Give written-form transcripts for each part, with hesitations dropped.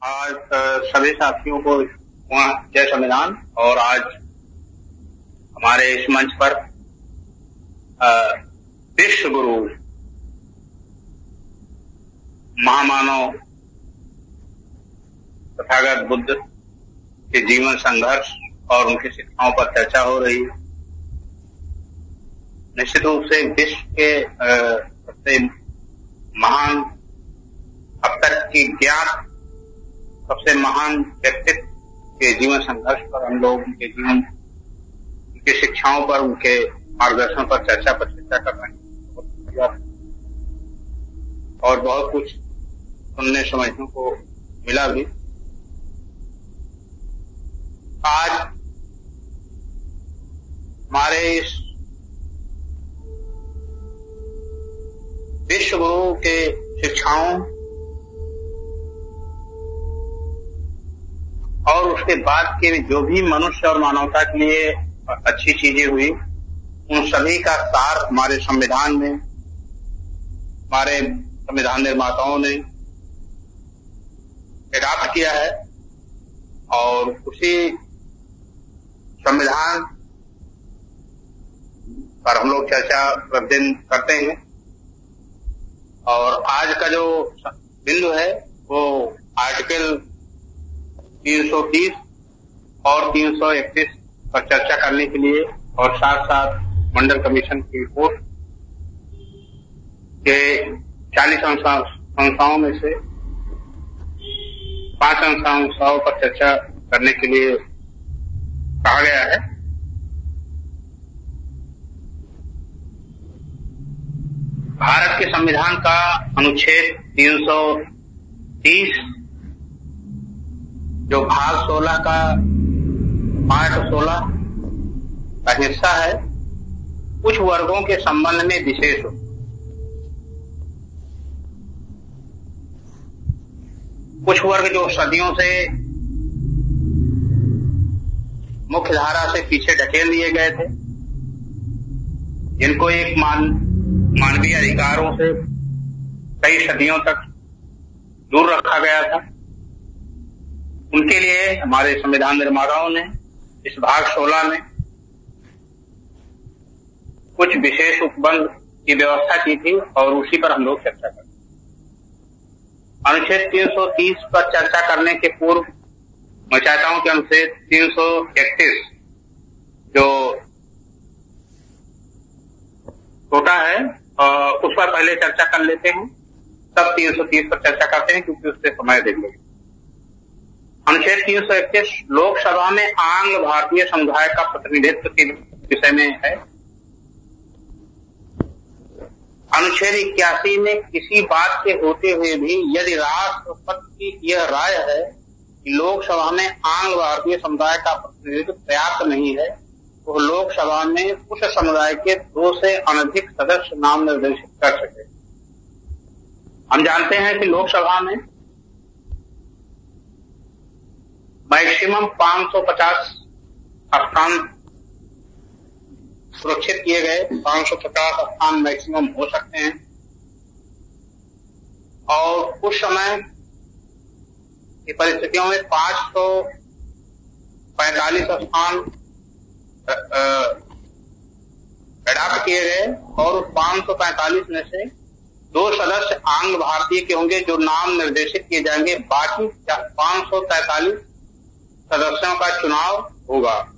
आज सभी साथियों को जय संविधान। और आज हमारे इस मंच पर विश्व गुरु महामानव तथागत बुद्ध के जीवन संघर्ष और उनकी शिक्षाओं पर चर्चा हो रही है। निश्चित रूप से विश्व के सबसे महान अब तक की ज्ञात सबसे महान व्यक्तित्व के जीवन संघर्ष पर हम लोग उनके जीवन, उनकी शिक्षाओं पर, उनके मार्गदर्शन पर चर्चा कर रहे हैं और बहुत कुछ सुनने समझने को मिला भी। आज हमारे इस विश्व गुरु के शिक्षाओं और उसके बाद के जो भी मनुष्य और मानवता के लिए अच्छी चीजें हुई, उन सभी का सार हमारे संविधान में, हमारे संविधान निर्माताओं ने प्राप्त किया है। और उसी संविधान पर हम लोग चर्चा प्रतिदिन करते हैं। और आज का जो बिंदु है वो आर्टिकल 330 और 331 पर चर्चा करने के लिए और साथ साथ मंडल कमीशन की रिपोर्ट के 40 संस्थाओं में से 5 संस्थाओं पर चर्चा करने के लिए कहा गया है। भारत के संविधान का अनुच्छेद 330 जो भाग 16 का पार्ट 16 का हिस्सा है, कुछ वर्गों के संबंध में विशेष हो। कुछ वर्ग जो सदियों से मुख्य धारा से पीछे ढकेल दिए गए थे, जिनको एक मानवीय अधिकारों से कई सदियों तक दूर रखा गया था, उनके लिए हमारे संविधान निर्माताओं ने इस भाग 16 में कुछ विशेष उपबंध की व्यवस्था की थी और उसी पर हम लोग चर्चा करते हैं। अनुच्छेद 330 पर चर्चा करने के पूर्व मैं चाहता हूं कि अनुच्छेद 331 जो छोटा है उस पर पहले चर्चा कर लेते हैं, तब 330 पर चर्चा करते हैं, क्योंकि उससे समय देख लेंगे। अनुच्छेद 331 लोकसभा में आंग्ल भारतीय समुदाय का प्रतिनिधित्व के विषय में है। अनुच्छेद 81 में किसी बात के होते हुए भी यदि राष्ट्रपति की यह राय है कि लोकसभा में आंग्ल भारतीय समुदाय का प्रतिनिधित्व पर्याप्त नहीं है, तो लोकसभा में उस समुदाय के 2 से अनधिक सदस्य नाम निर्देशित कर सके। हम जानते हैं कि लोकसभा में मैक्सिमम 550 स्थान सुरक्षित किए गए, 550 स्थान मैक्सिमम हो सकते हैं। और उस समय की परिस्थितियों में 545 स्थान अडॉप्ट किए गए और उस 545 में से 2 सदस्य आंग्ल भारतीय के होंगे जो नाम निर्देशित किए जाएंगे। बाकी 543 सदस्यों का चुनाव होगा।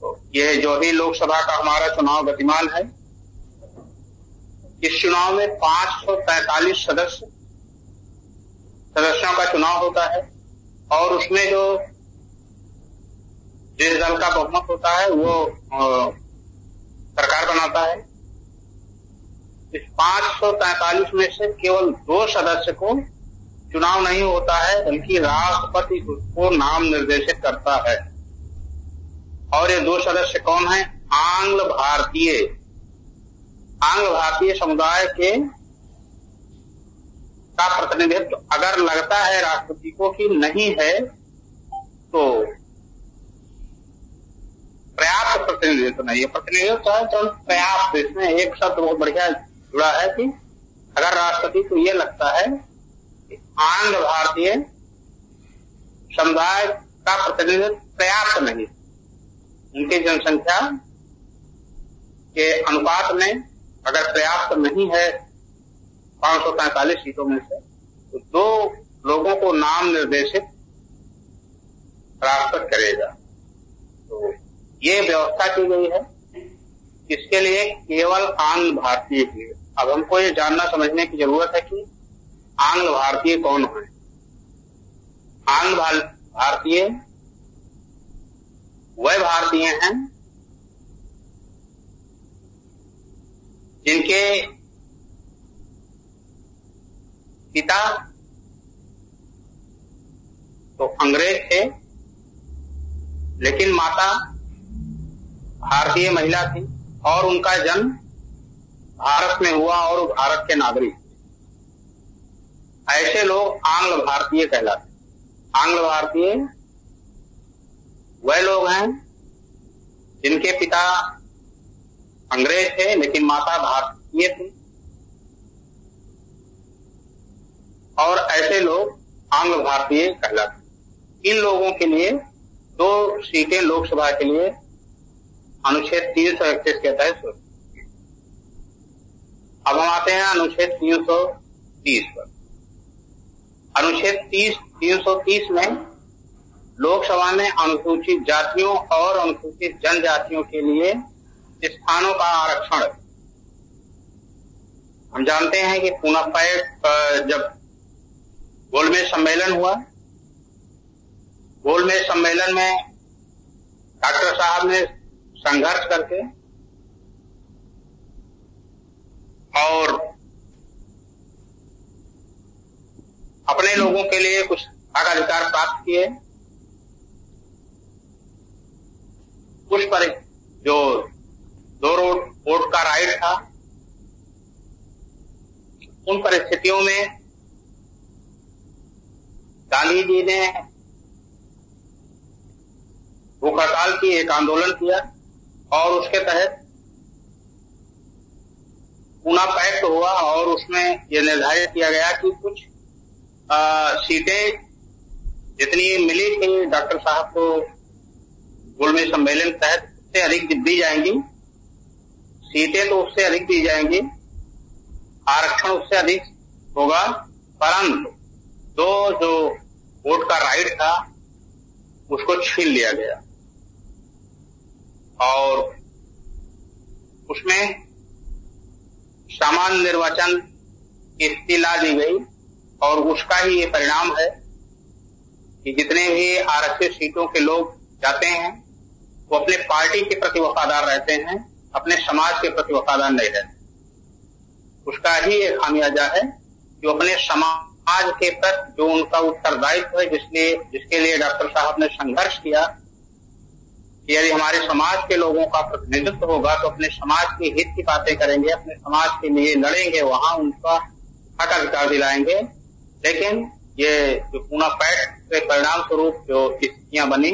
तो यह जो भी लोकसभा का हमारा चुनाव गतिमान है, इस चुनाव में 543 सदस्यों का चुनाव होता है और उसमें जो जिस दल का बहुमत होता है वो सरकार बनाता है। इस 543 में से केवल 2 सदस्य को चुनाव नहीं होता है, बल्कि राष्ट्रपति उसको नाम निर्देशित करता है। और ये 2 सदस्य कौन हैं? आंग्ल भारतीय समुदाय के का प्रतिनिधित्व अगर लगता है राष्ट्रपति को कि नहीं है, तो पर्याप्त प्रतिनिधित्व नहीं है। प्रतिनिधित्व है तो पर्याप्त, इसमें एक शब्द बहुत बढ़िया जुड़ा है कि अगर राष्ट्रपति को ये लगता है आंग्ल भारतीय समुदाय का प्रतिनिधित्व पर्याप्त नहीं, उनकी जनसंख्या के अनुपात में अगर पर्याप्त नहीं है 543 सीटों में से, तो 2 लोगों को नाम निर्देशित राष्ट्रपति करेगा। तो ये व्यवस्था की गई है, इसके लिए केवल आंग्ल भारतीय की। अब हमको ये जानना समझने की जरूरत है कि आंग्ल भारतीय कौन है। आंग्ल भारतीय वह भारतीय हैं जिनके पिता तो अंग्रेज थे, लेकिन माता भारतीय महिला थी और उनका जन्म भारत में हुआ और भारत के नागरिक थे। ऐसे लोग आंग्ल भारतीय कहलाते। आंग्ल भारतीय वह लोग हैं जिनके पिता अंग्रेज थे लेकिन माता भारतीय थी, और ऐसे लोग आंग्ल भारतीय कहलाते। इन लोगों के लिए 2 सीटें लोकसभा के लिए अनुच्छेद 331 के तहत। अब हम आते हैं अनुच्छेद 330 पर। अनुच्छेद 330 में लोकसभा में अनुसूचित जातियों और अनुसूचित जनजातियों के लिए स्थानों का आरक्षण। हम जानते हैं कि पूना पैक्ट जब गोलमेज सम्मेलन हुआ, गोलमेज सम्मेलन में डॉक्टर साहब ने संघर्ष करके और अपने लोगों के लिए कुछ अधिकार प्राप्त किए। कुछ पर जो 2 वोट का राइट था, उन परिस्थितियों में गांधी जी ने भूख हड़ताल की, एक आंदोलन किया और उसके तहत पूना पैक्ट हुआ और उसमें यह निर्धारित किया गया कि कुछ सीटें जितनी मिली थी डॉक्टर साहब को गोलमेज सम्मेलन के तहत, उससे अधिक दी जाएंगी। सीटें तो उससे अधिक दी जाएंगी, आरक्षण उससे अधिक होगा, परंतु 2 जो वोट का राइट था उसको छीन लिया गया और उसमें सामान्य निर्वाचन की स्थिति ला दी गई। और उसका ही ये परिणाम है कि जितने भी आरक्षित सीटों के लोग जाते हैं वो अपने पार्टी के प्रति वफादार रहते हैं, अपने समाज के प्रति वफादार नहीं रहते। उसका ही एक खामियाजा है जो अपने समाज के प्रति जो उनका उत्तरदायित्व है, जिसके लिए डॉक्टर साहब ने संघर्ष किया कि यदि हमारे समाज के लोगों का प्रतिनिधित्व होगा तो अपने समाज के हित की बातें करेंगे, अपने समाज के लिए लड़ेंगे, वहां उनका हक अधिकार दिलाएंगे। लेकिन ये जो पूना पैक्ट के परिणाम स्वरूप जो स्थितियां बनी,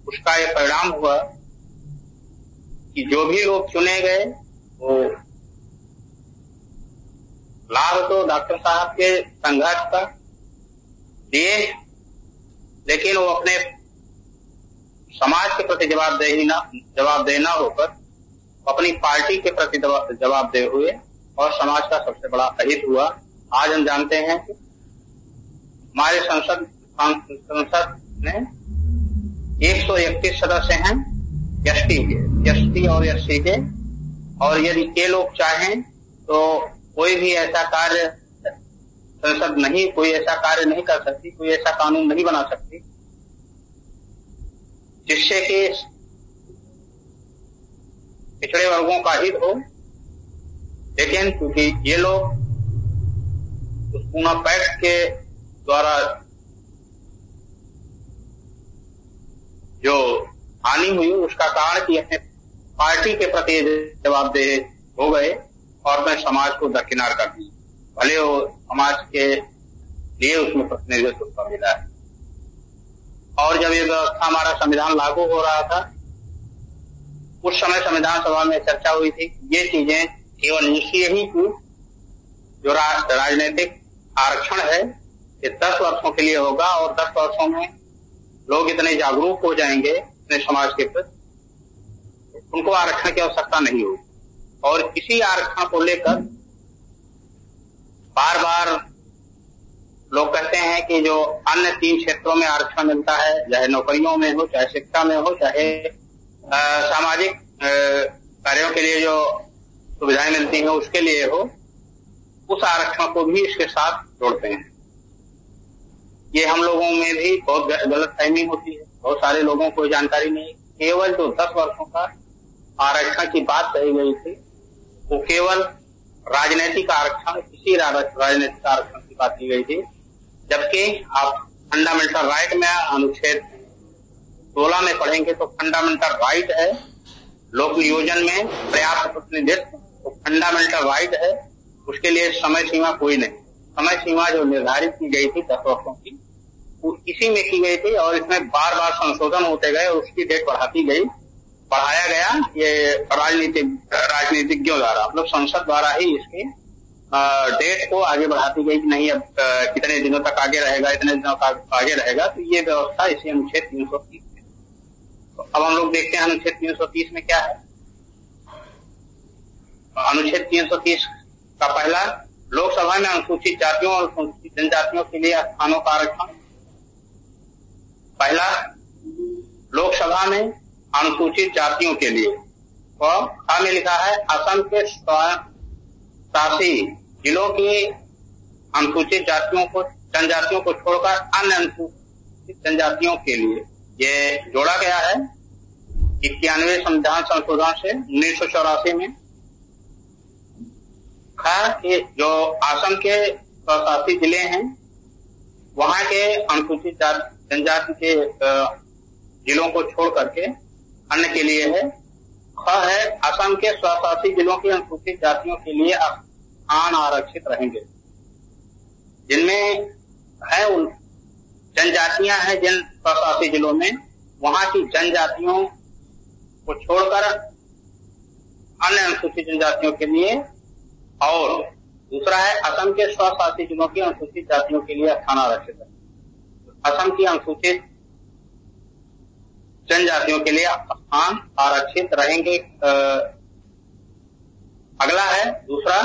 उसका ये परिणाम हुआ कि जो भी लोग चुने गए वो लाभ तो डॉक्टर साहब के संघर्ष का दिए, लेकिन वो अपने समाज के प्रति जवाबदेह न होकर अपनी पार्टी के प्रति जवाबदेह हुए और समाज का सबसे बड़ा अहित हुआ। आज हम जानते हैं कि हमारे संसद में 131 सदस्य हैं एसटी और एससी के, और यदि ये लोग चाहें तो कोई भी ऐसा कार्य संसद नहीं, कोई ऐसा कार्य नहीं कर सकती, कोई ऐसा कानून नहीं बना सकती जिससे कि पिछड़े वर्गों का हित हो। लेकिन क्योंकि ये लोग उस पूना पैक्ट के द्वारा जो हानि हुई उसका कारण कि अपने पार्टी के प्रति जवाबदेह हो गए और अपने समाज को दरकिनार कर दी, भले वो समाज के लिए उसमें प्रतिनिधित्व मिला है। और जब ये व्यवस्था हमारा संविधान लागू हो रहा था, उस समय संविधान सभा में चर्चा हुई थी। ये चीजें केवल इसलिए ही की जो राजनीतिक आरक्षण है ये 10 वर्षों के लिए होगा और 10 वर्षों में लोग इतने जागरूक हो जाएंगे अपने समाज के प्रति, उनको आरक्षण की आवश्यकता नहीं होगी। और इसी आरक्षण को लेकर बार बार लोग कहते हैं कि जो अन्य 3 क्षेत्रों में आरक्षण मिलता है, चाहे नौकरियों में हो, चाहे शिक्षा में हो, चाहे सामाजिक कार्यों के लिए जो सुविधाएं मिलती हैं उसके लिए हो, उस आरक्षण को भी इसके साथ जोड़ते हैं। ये हम लोगों में भी बहुत गलतफहमी होती है, बहुत सारे लोगों को जानकारी नहीं। केवल जो 10 वर्षों का आरक्षण की बात कही गई थी वो केवल राजनीतिक आरक्षण, किसी राजनीतिक आरक्षण की बात की गई थी, जबकि आप फंडामेंटल राइट में अनुच्छेद 16 में पढ़ेंगे तो फंडामेंटल राइट है लोक नियोजन में पर्याप्त प्रतिनिधित्व, तो फंडामेंटल राइट है, उसके लिए समय सीमा कोई नहीं। समय सीमा जो निर्धारित की गई थी 10 वर्षों की, वो इसी में की गई थी और इसमें बार बार संशोधन होते गए, उसकी डेट बढ़ाया गया ये राजनीतिज्ञों द्वारा, मतलब संसद द्वारा ही इसके डेट को आगे बढ़ाती गई कि नहीं अब कितने दिनों तक आगे रहेगा, इतने दिनों तक आगे रहेगा। तो ये व्यवस्था इसी अनुच्छेद 330 में। तो अब हम लोग देखते हैं अनुच्छेद 330 में क्या है। अनुच्छेद 330 का पहला, लोकसभा में अनुसूचित जातियों और अनुसूचित जनजातियों के लिए स्थानों का आरक्षण। पहला, लोकसभा में अनुसूचित जातियों के लिए, और ख में लिखा है असम के शासी जिलों की अनुसूचित जातियों को, जनजातियों को छोड़कर अन्य अनुसूचित जनजातियों के लिए। ये जोड़ा गया है 91 संविधान संशोधन से 1984 में। के जो असम के स्वशासी जिले हैं वहां के अनुसूचित जनजाति के जिलों को छोड़ करके अन्य के लिए है। ख है असम के स्वशासी जिलों की अनुसूचित जातियों के लिए स्थान आरक्षित रहेंगे, जिनमें है उन जनजातियां हैं जिन स्वशासी जिलों में, वहां की जनजातियों को छोड़कर अन्य अनुसूचित जनजातियों के लिए। और दूसरा है असम के स्वशासी जिलों की अनुसूचित जातियों के लिए स्थान आरक्षित है। असम की अनुसूचित जनजातियों के लिए स्थान आरक्षित रहेंगे। अगला है दूसरा,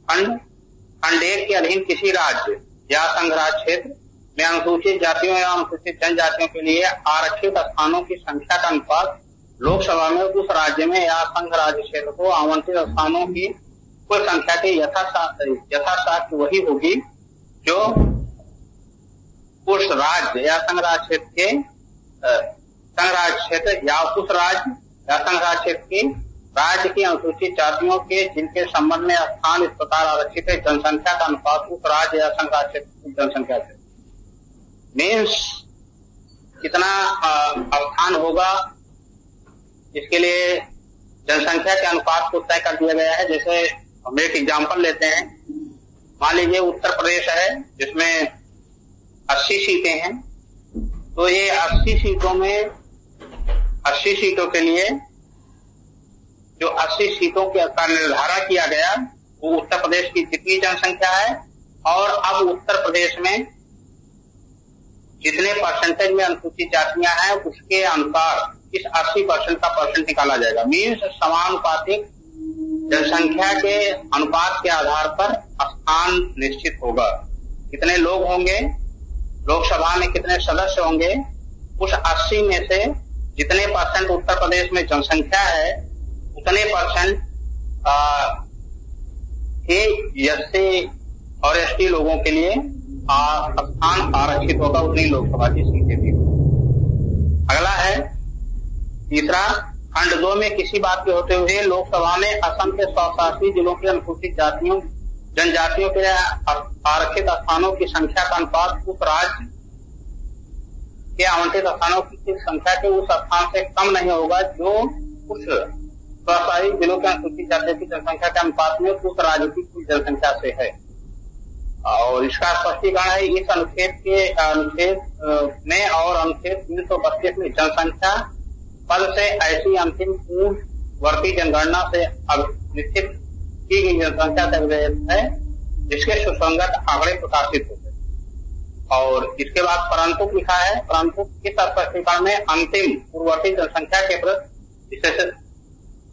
खंड 1 के अधीन किसी राज्य या संघ राज्य क्षेत्र में अनुसूचित जातियों या अनुसूचित जनजातियों के लिए आरक्षित स्थानों की संख्या का अनुपात लोकसभा में उस राज्य में या संघ राज्य क्षेत्र को आवंटित स्थानों की कुल संख्या के यथासाथ वही होगी जो उस राज्य या संघ राज्य क्षेत्र के संघ राज्य क्षेत्र या उस राज्य या संघ राज्य क्षेत्र के राज्य की अनुसूचित जातियों के जिनके संबंध में स्थान इस प्रकार आरक्षित है, जनसंख्या का अनुपात उस राज्य या संघ राज्य क्षेत्र की जनसंख्या से। मीन्स कितना स्थान होगा, इसके लिए जनसंख्या के अनुपात को तय कर दिया गया है। जैसे हम एक एग्जाम्पल लेते हैं, मान लीजिए उत्तर प्रदेश है जिसमें 80 सीटें हैं, तो ये 80 सीटों में 80 सीटों के लिए जो 80 सीटों का निर्धारण किया गया वो उत्तर प्रदेश की जितनी जनसंख्या है और अब उत्तर प्रदेश में जितने परसेंटेज में अनुसूचित जातियां हैं उसके अनुसार इस 80% का परसेंट निकाला जाएगा। मीन्स समानुपातिक जनसंख्या के अनुपात के आधार पर स्थान निश्चित होगा। कितने लोग होंगे, लोकसभा में कितने सदस्य होंगे, उस 80 में से जितने परसेंट उत्तर प्रदेश में जनसंख्या है उतने परसेंट एससी और एसटी लोगों के लिए स्थान आरक्षित होगा, उतनी लोकसभा की सीटें भी। अगला है तीसरा, खंड 2 में किसी बात के होते हुए लोकसभा में असम के स्वशासी जिलों की अनुसूचित जातियों जनजातियों के आरक्षित स्थानों की संख्या का अनुपात उस राज्य के आवंटित स्थानों की संख्या के उस स्थान से कम नहीं होगा जो उस स्वशासी जिलों के अनुसूचित जातियों की जनसंख्या के अनुपात में उस राज्य की कुल जनसंख्या से है। और इसका स्पष्टीकरण है इस अनुच्छेद में और अनुच्छेद 332 में जनसंख्या पद से ऐसी अंतिम पूर्ववर्ती जनगणना से निश्चित की गई जनसंख्या से है जिसके सुसंगत आंकड़े प्रकाशित होते हैं। और इसके बाद परंतु लिखा है। परंतु इस स्पष्टीकरण में अंतिम पूर्ववर्ती जनसंख्या के प्रति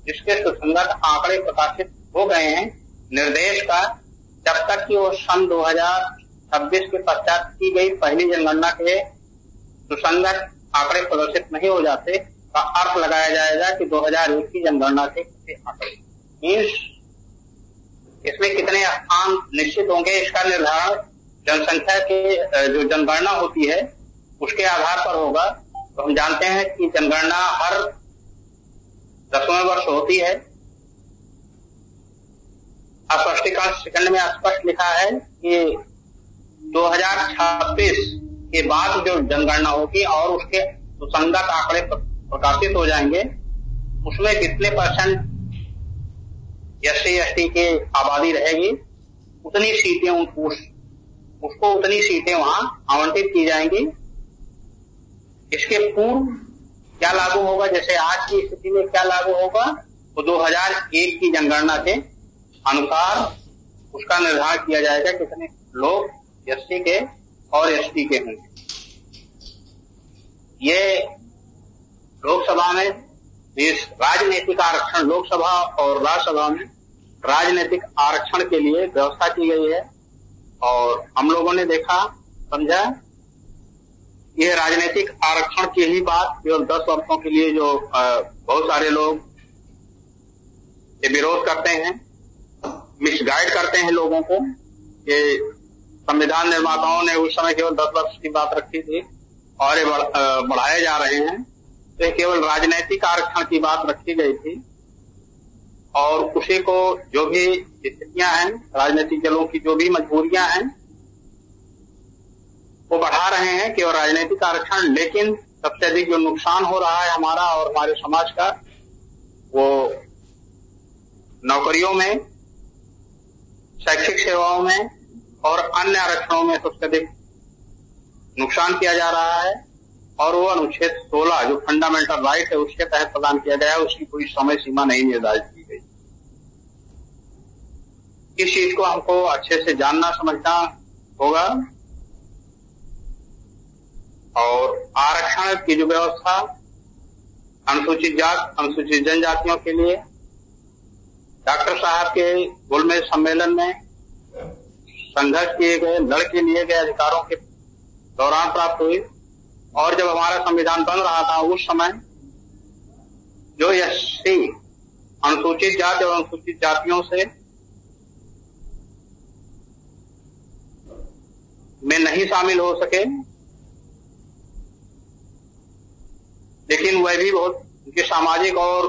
जिसके सुसंगत आंकड़े प्रकाशित हो गए हैं निर्देश का, जब तक कि वो सन 2026 के पश्चात की गई पहली जनगणना के सुसंगत आंकड़े प्रदर्शित नहीं हो जाते का अर्थ लगाया जाएगा कि 2001 की जनगणना के आंकड़े। इसमें कितने स्थान निश्चित होंगे इसका निर्धारण जनसंख्या के जो जनगणना होती है उसके आधार पर होगा। तो हम जानते हैं कि जनगणना हर 10वें वर्ष होती है। स्पष्टीकरण सेकंड में स्पष्ट लिखा है कि 2026 के बाद जो जनगणना होगी और उसके सुसंगत आंकड़े प्रकाशित हो जाएंगे, उसमें कितने % SC/ST की आबादी रहेगी, उतनी सीटें उसको उतनी सीटें वहां आवंटित की जाएंगी। इसके पूर्व क्या लागू होगा, जैसे आज की स्थिति में क्या लागू होगा, तो 2001 की जनगणना के अनुसार उसका निर्धारण किया जाएगा कितने लोग SC के और ST के होंगे। ये लोकसभा में इस राजनीतिक आरक्षण, लोकसभा और राज्यसभा में राजनीतिक आरक्षण के लिए व्यवस्था की गई है। और हम लोगों ने देखा, समझा, यह राजनीतिक आरक्षण की ही बात केवल 10 वर्षों के लिए जो बहुत सारे लोग ये विरोध करते हैं, मिसगाइड करते हैं लोगों को कि संविधान निर्माताओं ने उस समय केवल 10 वर्ष की बात रखी थी और ये बढ़ाए जा रहे हैं। तो केवल राजनीतिक आरक्षण की बात रखी गई थी और उसी को जो भी स्थितियां हैं, राजनीतिक दलों की जो भी मजबूरियां हैं, वो बढ़ा रहे हैं केवल राजनीतिक आरक्षण। लेकिन सबसे अधिक जो नुकसान हो रहा है हमारा और हमारे समाज का, वो नौकरियों में, शैक्षिक सेवाओं में और अन्य आरक्षणों में सबसे अधिक नुकसान किया जा रहा है। और वो अनुच्छेद 16 जो फंडामेंटल राइट है उसके तहत प्रदान किया गया है, उसकी कोई समय सीमा नहीं निर्धारित की गई। इस चीज को हमको अच्छे से जानना समझना होगा। और आरक्षण की जो व्यवस्था अनुसूचित जात, अनुसूचित जनजातियों के लिए डॉक्टर साहब के गोलमेज सम्मेलन में संघर्ष किए गए, लड़ के लिए गए अधिकारों के दौरान प्राप्त हुई। और जब हमारा संविधान बन रहा था उस समय जो SC अनुसूचित जाति और अनुसूचित जातियों से में नहीं शामिल हो सके, लेकिन वह भी बहुत उनके सामाजिक और